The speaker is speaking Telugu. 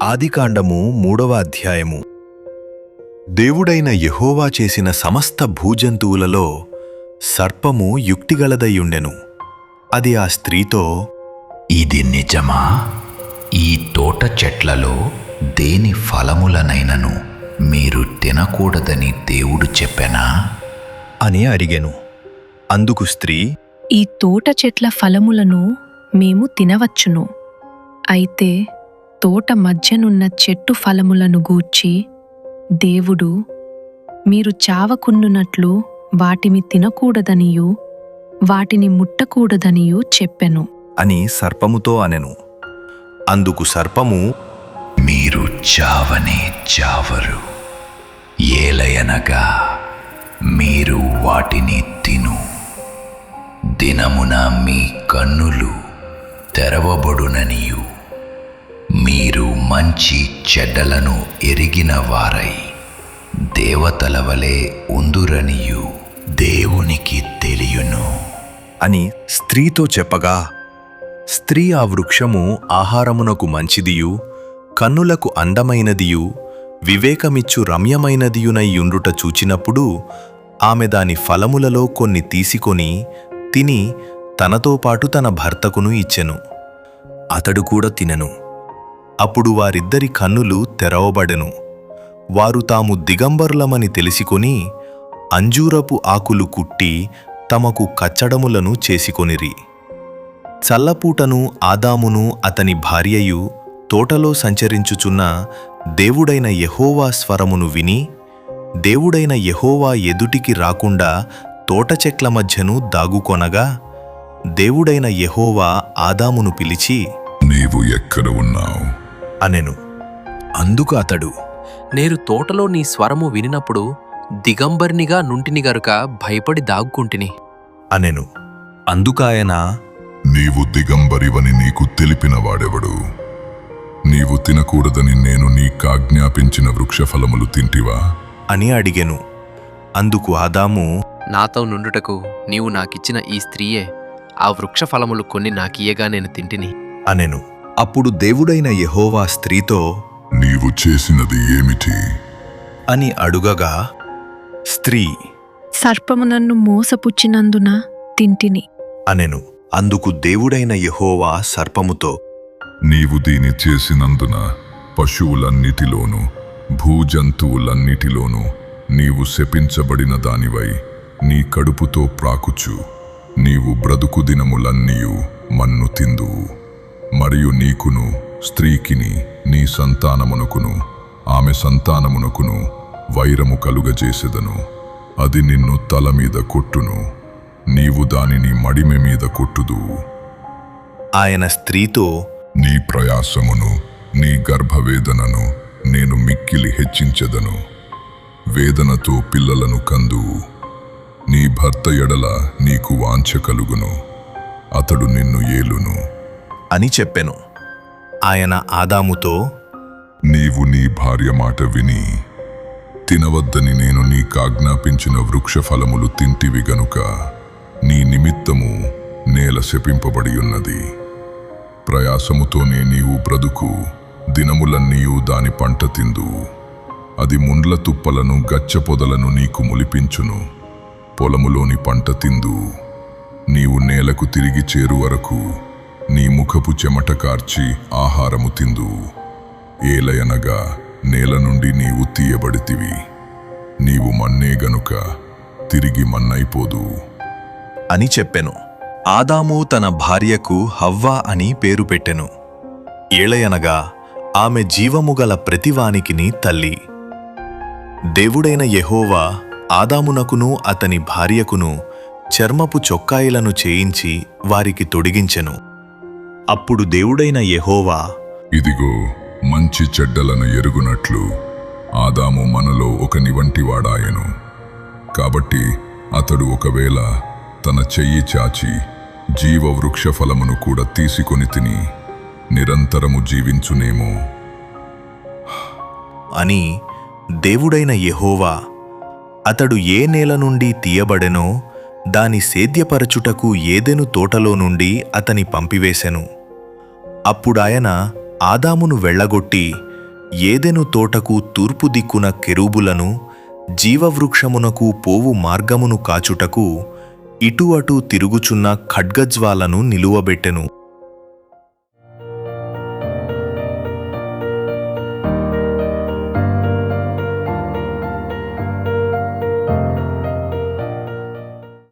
ఆదికాండము 3వ అధ్యాయము. దేవుడైన యెహోవా చేసిన సమస్త భూజంతువులలో సర్పము యుక్తిగలదయ్యుండెను. అది ఆ స్త్రీతో, ఇది నిజమా? ఈ తోట చెట్లలో దేని ఫలములనైనను మీరు తినకూడదని దేవుడు చెప్పెనా అని అడిగెను. అందుకు స్త్రీ, ఈ తోట చెట్ల ఫలములను మేము తినవచ్చును. అయితే తోట మధ్యనున్న చెట్టు ఫలములను గూర్చి దేవుడు మీరు చావకుండునట్లు వాటిని తినకూడదనియూ వాటిని ముట్టకూడదనియూ చెప్పెను అని సర్పముతో అనెను. అందుకు సర్పము, మీరు చావనే చావరు, ఏలయనగా మీరు వాటిని తిను దినమున మీ కన్నులు తెరవబడుననియు మీరు మంచి చెడ్డలను ఎరిగిన వారై దేవతల వలె ఉందురనియు దేవునికి తెలియును అని స్త్రీతో చెప్పగా, స్త్రీ ఆ వృక్షము ఆహారమునకు మంచిదియు కన్నులకు అందమైనదియు వివేకమిచ్చు రమ్యమైనదియునైయుండుట చూచినప్పుడు ఆమె దాని ఫలములలో కొన్ని తీసుకొని తిని తనతో పాటు తన భర్తకును ఇచ్చెను. అతడు కూడా తినెను. అప్పుడు వారిద్దరి కన్నులు తెరవబడెను. వారు తాము దిగంబరులమని తెలిసికొని అంజూరపు ఆకులు కుట్టి తమకు కచ్చడములను చేసికొనిరి. చల్లపూటను ఆదామును అతని భార్యయు తోటలో సంచరించుచున్న దేవుడైన యెహోవా స్వరమును విని, దేవుడైన యెహోవా ఎదుటికి రాకుండా తోట చెట్ల మధ్యను దాగుకొనగా, దేవుడైన యెహోవా ఆదామును పిలిచి, నీవు ఎక్కడ ఉన్నావు అనెను. అందుకు అతడు, నేను తోటలో నీ స్వరము వినినప్పుడు దిగంబర్నిగా నుంటిని గనుక భయపడి దాగుకుంటిని అనెను. అందుకాయన, నీవు దిగంబరివని నీకు తెలిపిన వాడెవడు? నీవు తినకూడదని నేను నీకాజ్ఞాపించిన వృక్షఫలములు తింటివా అని అడిగెను. అందుకు ఆదాము, నాతో నుండుటకు నీవు నాకిచ్చిన ఈ స్త్రీయే ఆ వృక్ష ఫలములు కొన్ని నాకియ్యగా నేను తింటిని అనెను. అప్పుడు దేవుడైన యెహోవా స్త్రీతో, నీవు చేసినది ఏమిటి అని అడుగగా, స్త్రీ సర్పము నన్ను మోసపుచ్చినందున తింటిని అనెను. అందుకు దేవుడైన యెహోవా సర్పముతో, నీవు దీని చేసినందున పశువులన్నిటిలోనూ భూజంతువులన్నిటిలోనూ నీవు శపించబడిన దానివై నీ కడుపుతో ప్రాకుచు నీవు బ్రతుకు దినములన్నీయు మన్ను తిందువు. మరియు నీకును స్త్రీకిని నీ సంతానమునకును ఆమె సంతానమునకును వైరము కలుగజేసెదను. అది నిన్ను తల మీద కొట్టును, నీవు దానిని మడిమె మీద కొట్టుదువు. ఆయన స్త్రీతో, నీ ప్రయాసమును నీ గర్భవేదనను నేను మిక్కిలి హెచ్చించెదను. వేదనతో పిల్లలను కందువు. నీ భర్త ఎడల నీకు వాంఛ కలుగును, అతడు నిన్ను ఏలును అని చెప్పెను. ఆయన ఆదాముతో, నీవు నీ భార్య మాట విని తినవద్దని నేను నీకాజ్ఞాపించిన వృక్షఫలములు తింటివి గనుక నీ నిమిత్తము నేల శపింపబడి ఉన్నది. ప్రయాసముతోనే నీవు బ్రతుకు దినములన్నీయు దాని పంట తిందువు. అది ముండ్ల తుప్పలను గచ్చ పొదలను నీకు ములిపించును. పొలములోని పంట తిందువు. నీవు నేలకు తిరిగి చేరు వరకు నీ ముఖపు చెమట కార్చి ఆహారము తిందువు. ఏలయనగా నేల నుండి నీవు తీయబడితివి. నీవు మన్నే గనుక తిరిగి మన్నైపోదువు అని చెప్పెను. ఆదాము తన భార్యకు హవ్వ అని పేరు పెట్టెను. ఏలయనగా ఆమె జీవముగల ప్రతివానికిని తల్లి. దేవుడైన యెహోవా ఆదామునకును అతని భార్యకును చర్మపు చొక్కాయిలను చేయించి వారికి తొడిగించెను. అప్పుడు దేవుడైన యెహోవా, ఇదిగో మంచి చెడ్డలను ఎరుగునట్లు ఆదాము మనలో ఒకని వంటివాడాయెను. కాబట్టి అతడు ఒకవేళ తన చెయ్యి చాచి జీవవృక్ష ఫలమును కూడా తీసుకొని తిని నిరంతరము జీవించునేమో అని దేవుడైన యెహోవా అతడు ఏ నేల నుండి తీయబడెనో దాని సేద్యపరచుటకు ఏదెను తోటలో నుండి అతని పంపివేశెను. అప్పుడాయన ఆదామును వెళ్ళగొట్టి ఏదెను తోటకు తూర్పు దిక్కున కెరూబులను, జీవవృక్షమునకు పోవు మార్గమును కాచుటకు ఇటు అటు తిరుగుచున్న ఖడ్గజ్వాలను నిలువబెట్టెను.